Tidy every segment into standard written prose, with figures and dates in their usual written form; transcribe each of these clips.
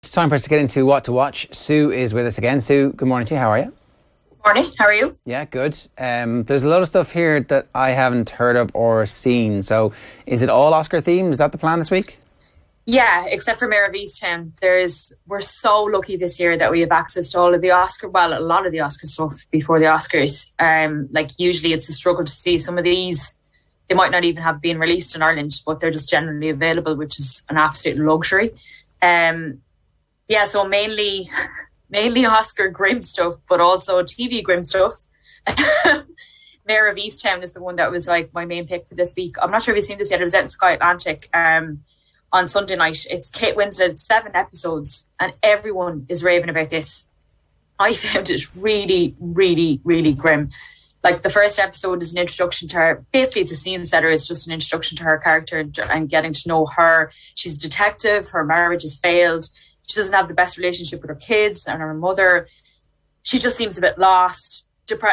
It's time for us to get into what to watch. Sue is with us again. Sue, good morning to you. How are you? Morning. How are you? Yeah, good. There's a lot of stuff here that I haven't heard of or seen. So is it all Oscar themed? Is that the plan this week? Yeah, except for Mare of Easttown. We're so lucky this year that we have access to all of the Oscar, well, a lot of the Oscar stuff before the Oscars. Usually it's a struggle to see some of these. They might not even have been released in Ireland, but they're just generally available, which is an absolute luxury. So mainly Oscar grim stuff, but also TV grim stuff. Mare of Easttown is the one that was like my main pick for this week. I'm not sure if you've seen this yet. It was out in Sky Atlantic on Sunday night. It's Kate Winslet, 7 episodes, and everyone is raving about this. I found it really, really, really grim. Like, the first episode is an introduction to her. Basically, it's a scene setter. It's just an introduction to her character and getting to know her. She's a detective. Her marriage has failed. She doesn't have the best relationship with her kids and her mother. She just seems a bit lost.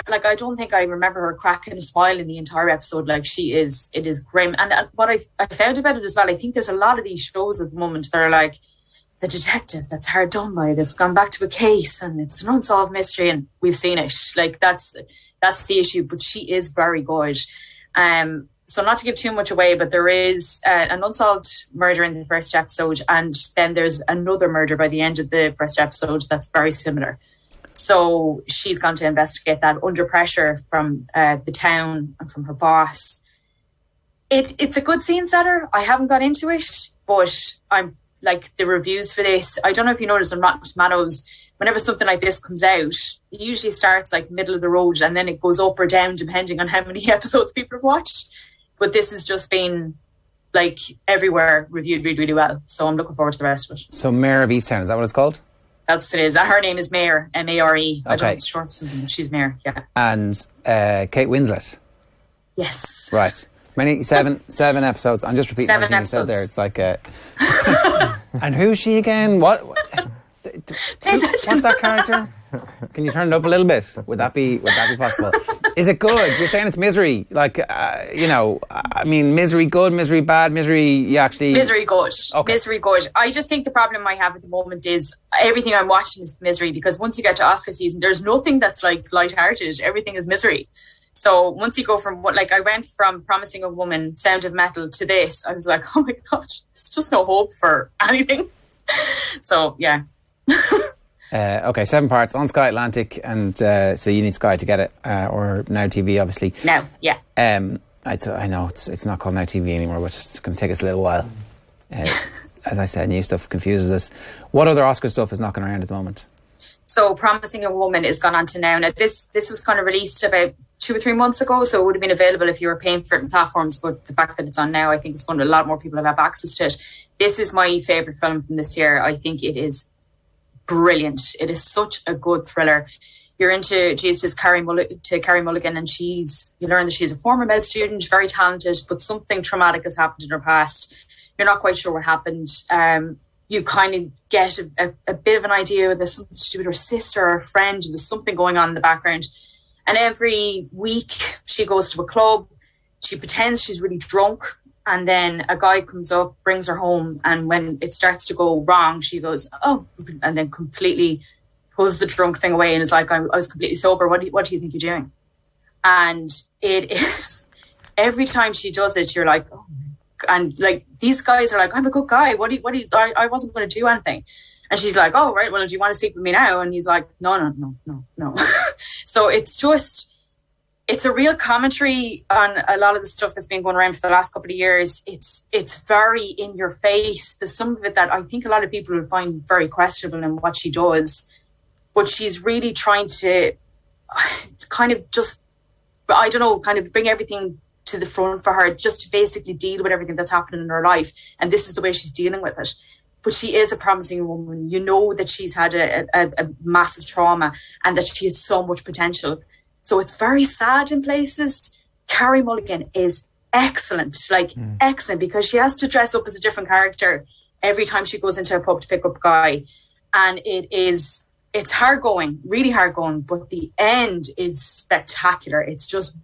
Like, I don't think I remember her cracking a smile in the entire episode. Like, it is grim. And what I found about it as well, I think there's a lot of these shows at the moment that are like, the detective that's hard done by, that's gone back to a case and it's an unsolved mystery and we've seen it. Like, that's the issue. But she is very good. So not to give too much away, but there is an unsolved murder in the first episode, and then there's another murder by the end of the first episode that's very similar. So she's gone to investigate that under pressure from the town and from her boss. It's a good scene setter. I haven't got into it, but I'm like, the reviews for this, I don't know if you noticed on Rotten Tomatoes, whenever something like this comes out, it usually starts like middle of the road and then it goes up or down depending on how many episodes people have watched. But this has just been like everywhere reviewed really, really well. So I'm looking forward to the rest of it. So Mare of Easttown, is that what it's called? That's it is. Her name is Mare, M-A-R-E. I don't know if it's short for something, but she's Mare, yeah. And Kate Winslet? Yes. Right. Many? Seven episodes. I'm just repeating everything you said there. It's like and who's she again? What's that character? Can you turn it up a little bit? Would that be possible? Is it good? You're saying it's misery. Like, I mean, misery good, misery bad, misery Misery good. Okay. Misery good. I just think the problem I have at the moment is everything I'm watching is misery, because once you get to Oscar season, there's nothing that's like lighthearted. Everything is misery. So once you go from I went from Promising a Woman, Sound of Metal to this, I was like, oh my God, there's just no hope for anything. So, yeah. Okay, 7 parts on Sky Atlantic, and so you need Sky to get it, or Now TV, obviously. Now, yeah. I know it's not called Now TV anymore, but it's going to take us a little while. As I said, new stuff confuses us. What other Oscar stuff is knocking around at the moment? So Promising a Woman is gone on to now. Now, this was kind of released about 2 or 3 months ago, so it would have been available if you were paying for it in platforms, but the fact that it's on now, I think it's going to, a lot more people have access to it. This is my favourite film from this year. I think it is brilliant. It is such a good thriller. You're introduced to Carey Mulligan, and you learn that she's a former med student, very talented, but something traumatic has happened in her past. You're not quite sure what happened. You kind of get a bit of an idea that there's something to do with her sister or a friend, and there's something going on in the background. And every week she goes to a club, she pretends she's really drunk, and then a guy comes up, brings her home, and when it starts to go wrong, she goes, oh, and then completely pulls the drunk thing away and is like, I was completely sober. What do you think you're doing? And it is, every time she does it, you're like, oh, and like, these guys are like, I'm a good guy. I wasn't going to do anything. And she's like, oh, right, well, do you want to sleep with me now? And he's like, no. So it's a real commentary on a lot of the stuff that's been going around for the last couple of years. It's very in your face. There's some of it that I think a lot of people will find very questionable in what she does. But she's really trying to kind of just, I don't know, kind of bring everything to the front for her, just to basically deal with everything that's happening in her life. And this is the way she's dealing with it. But she is a promising woman. You know that she's had a massive trauma and that she has so much potential. So it's very sad in places. Carey Mulligan is excellent, excellent, because she has to dress up as a different character every time she goes into a pub to pick up a guy. And it's hard going, really hard going, but the end is spectacular. It's just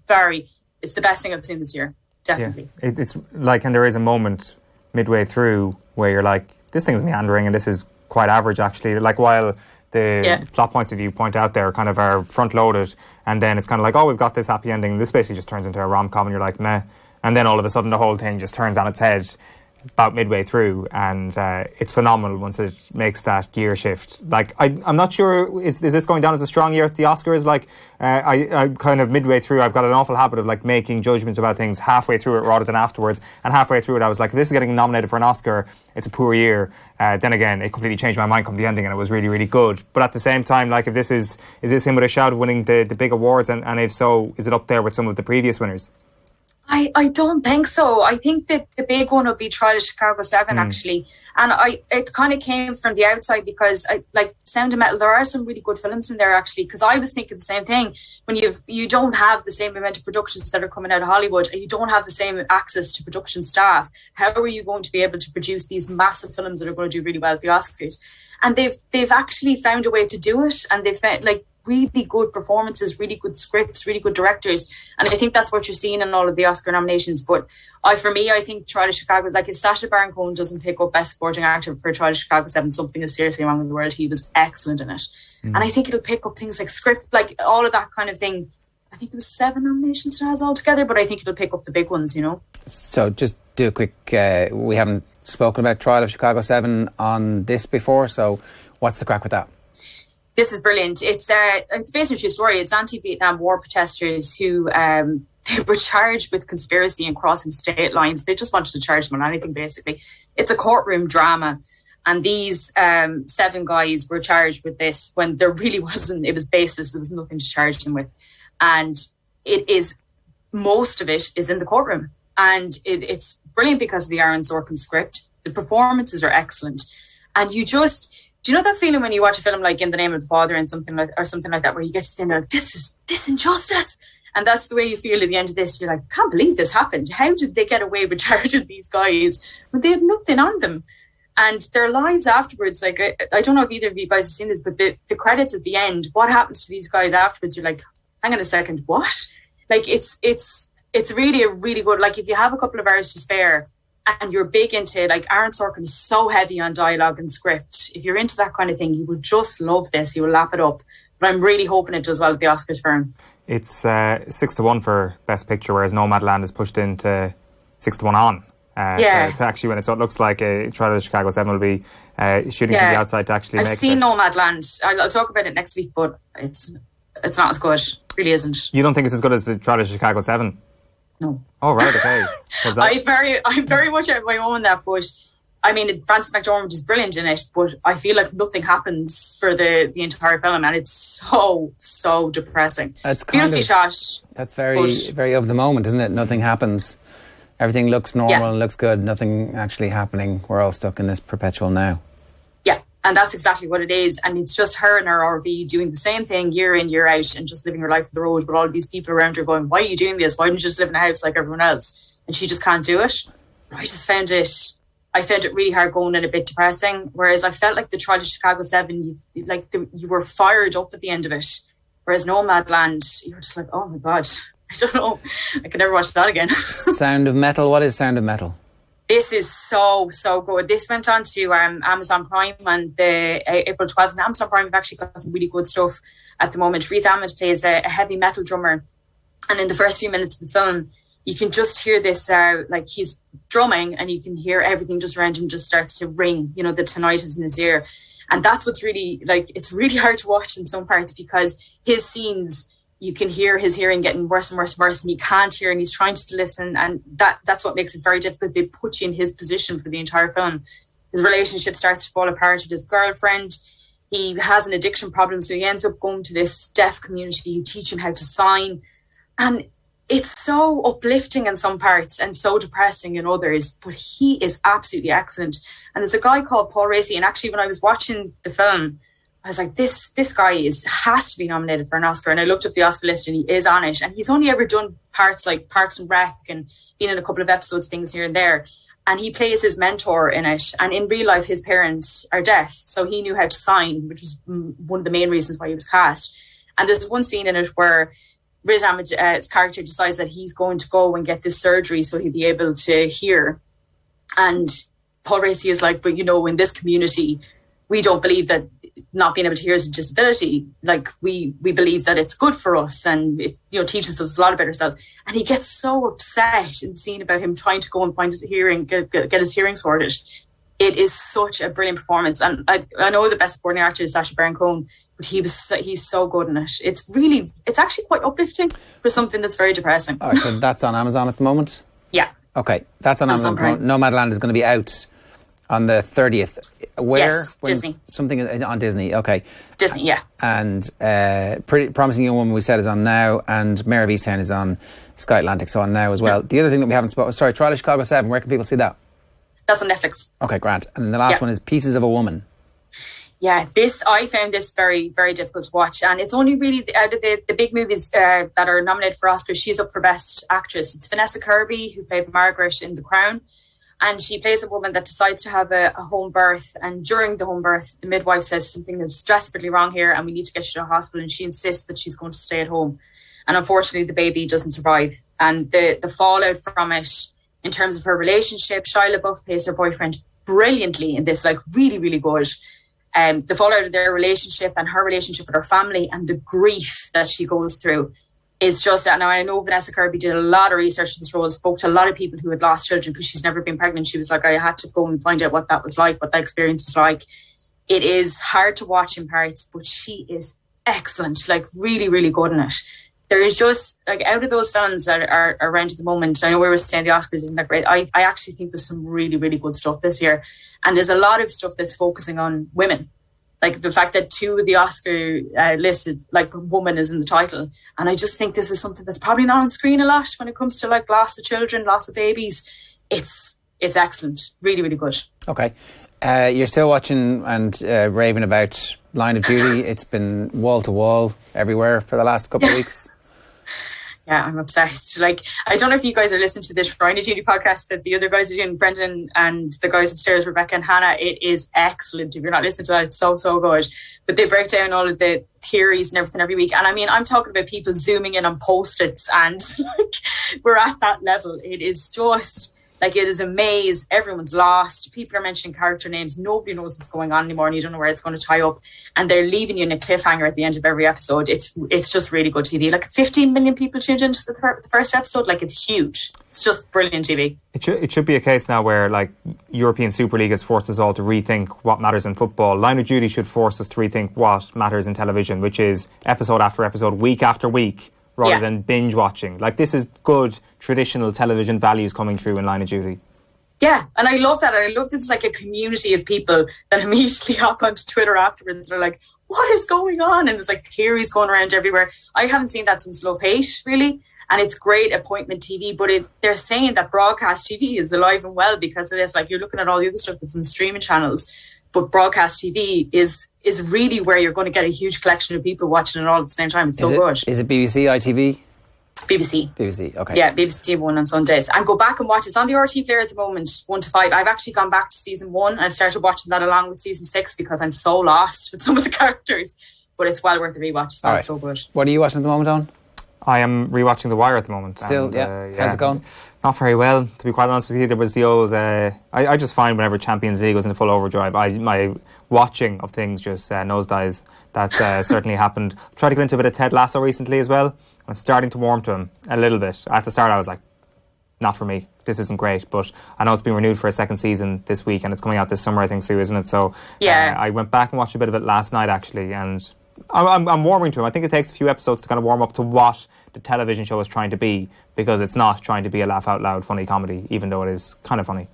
it's the best thing I've seen this year, definitely. Yeah. It's like, and there is a moment midway through where you're like, this thing's meandering and this is quite average, actually. Like, while the plot points that you point out there kind of are front-loaded, and then it's kind of like, oh, we've got this happy ending. This basically just turns into a rom-com, and you're like, meh. And then all of a sudden the whole thing just turns on its head about midway through, and it's phenomenal once it makes that gear shift. Like, I'm not sure, is this going down as a strong year at the Oscars? Like, I kind of midway through, I've got an awful habit of like making judgments about things halfway through it rather than afterwards, and halfway through it I was like, if this is getting nominated for an Oscar, it's a poor year. Then again, it completely changed my mind come the ending, and it was really, really good. But at the same time, like, if this is this him with a shout of winning the big awards, and if so, is it up there with some of the previous winners? I don't think so. I think that the big one would be Trial of Chicago 7, actually. And it kind of came from the outside, because like Sound of Metal, there are some really good films in there, actually, because I was thinking the same thing. When you don't have the same amount of productions that are coming out of Hollywood, and you don't have the same access to production staff, how are you going to be able to produce these massive films that are going to do really well at the Oscars? And they've actually found a way to do it, and they've found, like, really good performances, really good scripts, really good directors. And I think that's what you're seeing in all of the Oscar nominations. But I think Trial of Chicago, like, if Sacha Baron Cohen doesn't pick up Best Supporting Actor for Trial of Chicago 7, something is seriously wrong with the world. He was excellent in it. And I think it'll pick up things like script, like all of that kind of thing. I think it was 7 nominations it has altogether, but I think it'll pick up the big ones, you know. So just do a quick, we haven't spoken about Trial of Chicago 7 on this before, so what's the crack with that? This is brilliant. It's based on a true story. It's anti-Vietnam War protesters who they were charged with conspiracy and crossing state lines. They just wanted to charge them on anything, basically. It's a courtroom drama. And these 7 guys were charged with this when there really wasn't. It was baseless. There was nothing to charge them with. And most of it is in the courtroom. And it's brilliant because of the Aaron Sorkin script. The performances are excellent. And do you know that feeling when you watch a film like In the Name of the Father and something like that, where you get to the end, like, this is injustice? And that's the way you feel at the end of this. You're like, I can't believe this happened. How did they get away with charging these guys when they had nothing on them? And their lives afterwards, like, I don't know if either of you guys have seen this, but the credits at the end, what happens to these guys afterwards? You're like, hang on a second, what? Like, it's really a really good, like, if you have a couple of hours to spare, and you're big into, like, Aaron Sorkin is so heavy on dialogue and script. If you're into that kind of thing, you will just love this. You will lap it up. But I'm really hoping it does well with the Oscars for him. It's 6-1 for Best Picture, whereas Nomadland is pushed into 6-1 on. It's actually, when it looks like a Trial of Chicago 7 will be shooting from the outside to actually make it. I've seen Nomadland. I'll talk about it next week, but it's not as good. It really isn't. You don't think it's as good as the Trial of Chicago 7? No. Oh, right, okay. I'm very much out of my own that, but I mean, Frances McDormand is brilliant in it, but I feel like nothing happens for the entire film, and it's so depressing. That's beautifully shot. That's very of the moment, isn't it? Nothing happens. Everything looks normal and looks good. Nothing actually happening. We're all stuck in this perpetual now. Yeah, and that's exactly what it is. And it's just her in her RV doing the same thing year in, year out, and just living her life on the road with all of these people around her going, why are you doing this? Why don't you just live in a house like everyone else? And she just can't do it. I found it really hard going and a bit depressing. Whereas I felt like the Trial of Chicago 7, you were fired up at the end of it. Whereas Nomadland, you were just like, oh my God, I don't know. I could never watch that again. Sound of Metal. What is Sound of Metal? This is so good. This went on to Amazon Prime on the April 12th. And Amazon Prime have actually got some really good stuff at the moment. Riz Ahmed plays a heavy metal drummer. And in the first few minutes of the film, you can just hear this, like he's drumming, and you can hear everything just around him just starts to ring. You know, the tinnitus in his ear. And that's what's really, like, it's really hard to watch in some parts because his scenes, you can hear his hearing getting worse and worse and worse, and he can't hear, and he's trying to listen, and that's what makes it very difficult. They put you in his position for the entire film. His relationship starts to fall apart with his girlfriend. He has an addiction problem, so he ends up going to this deaf community who teach him how to sign. And it's so uplifting in some parts and so depressing in others, but he is absolutely excellent. And there's a guy called Paul Raci, and actually when I was watching the film, I was like, this guy has to be nominated for an Oscar. And I looked up the Oscar list and he is on it. And he's only ever done parts like Parks and Rec and been in a couple of episodes, things here and there. And he plays his mentor in it. And in real life, his parents are deaf. So he knew how to sign, which was one of the main reasons why he was cast. And there's one scene in it where Riz Ahmed's character decides that he's going to go and get this surgery so he'll be able to hear. And Paul Raci is like, but you know, in this community, we don't believe that not being able to hear is a disability. Like we believe that it's good for us, and it, you know, teaches us a lot about ourselves. And he gets so upset in the scene about him trying to go and find his hearing, get his hearing sorted. It is such a brilliant performance, and I know the best supporting actor is Sacha Baron Cohen, but he's so good in it. It's actually quite uplifting for something that's very depressing. All right, so that's on Amazon at the moment? Yeah. Okay, that's on Amazon. Nomadland is going to be out on the 30th. Where? Yes, Disney. Something on Disney, okay. Disney, yeah. And Pretty Promising Young Woman, we said, is on now, and Mare of Easttown is on Sky Atlantic, so on now as well. Yeah. The other thing that we haven't spoken... Sorry, Trial of Chicago 7, where can people see that? That's on Netflix. Okay, grand. And then the last one is Pieces of a Woman. Yeah, I found this very, very difficult to watch. And it's only really out of the big movies that are nominated for Oscars, she's up for Best Actress. It's Vanessa Kirby, who played Margaret in The Crown. And she plays a woman that decides to have a home birth. And during the home birth, the midwife says something is desperately wrong here and we need to get you to a hospital. And she insists that she's going to stay at home. And unfortunately, the baby doesn't survive. And the fallout from it, in terms of her relationship, Shia LaBeouf plays her boyfriend brilliantly in this, like really, really good. The fallout of their relationship and her relationship with her family and the grief that she goes through is just... Now, I know Vanessa Kirby did a lot of research for this role, spoke to a lot of people who had lost children because she's never been pregnant. She was like, I had to go and find out what that was like, what that experience was like. It is hard to watch in parts, but she is excellent, like really, really good in it. There is just, like, out of those films that are around at the moment, I know we were saying the Oscars isn't that great. I actually think there's some really, really good stuff this year. And there's a lot of stuff that's focusing on women. Like the fact that 2 of the Oscar lists, like, woman is in the title. And I just think this is something that's probably not on screen a lot when it comes to, like, loss of children, loss of babies. It's excellent. Really, really good. Okay. You're still watching and raving about Line of Duty. It's been wall to wall everywhere for the last couple of weeks. Yeah, I'm obsessed. Like, I don't know if you guys are listening to this Line of Duty podcast that the other guys are doing, Brendan and the guys upstairs, Rebecca and Hannah. It is excellent. If you're not listening to that, it's so, so good. But they break down all of the theories and everything every week. And I mean, I'm talking about people zooming in on Post-its, and like, we're at that level. It is just... like, it is a maze. Everyone's lost. People are mentioning character names. Nobody knows what's going on anymore, and you don't know where it's going to tie up. And they're leaving you in a cliffhanger at the end of every episode. It's just really good TV. Like, 15 million people tuned into the first episode. Like, it's huge. It's just brilliant TV. It should be a case now where, like, European Super League has forced us all to rethink what matters in football. Line of Duty should force us to rethink what matters in television, which is episode after episode, week after week, rather than binge watching. Like, this is good traditional television values coming through in Line of Duty. Yeah, and I love that. I love that it's like a community of people that immediately hop onto Twitter afterwards. They're like, what is going on? And there's like theories going around everywhere. I haven't seen that since Love Hate, really. And it's great appointment TV, but they're saying that broadcast TV is alive and well because of this. Like, you're looking at all the other stuff that's in streaming channels, but broadcast TV is really where you're going to get a huge collection of people watching it all at the same time. It's so good. Is it BBC, ITV? BBC, okay. Yeah, BBC One on Sundays. And go back and watch. It's on the RT player at the moment, 1 to 5. I've actually gone back to season 1 and I've started watching that along with season 6 because I'm so lost with some of the characters. But it's well worth the rewatch. It's so good. What are you watching at the moment, Owen? I am rewatching The Wire at the moment. Still, and, how's it going? Not very well, to be quite honest with you. There was the old... I just find whenever Champions League was in full overdrive, my watching of things just nosedives. That's certainly happened. Tried to get into a bit of Ted Lasso recently as well. I'm starting to warm to him a little bit. At the start, I was like, not for me. This isn't great. But I know it's been renewed for a second season this week, and it's coming out this summer, I think, Sue, isn't it? So I went back and watched a bit of it last night, actually, and I'm warming to him. I think it takes a few episodes to kind of warm up to what the television show is trying to be, because it's not trying to be a laugh-out-loud funny comedy, even though it is kind of funny.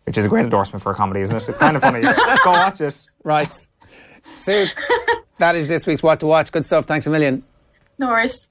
Which is a great endorsement for a comedy, isn't it? It's kind of funny. Go watch it. Right. Sue, that is this week's What to Watch. Good stuff. Thanks a million. No worries.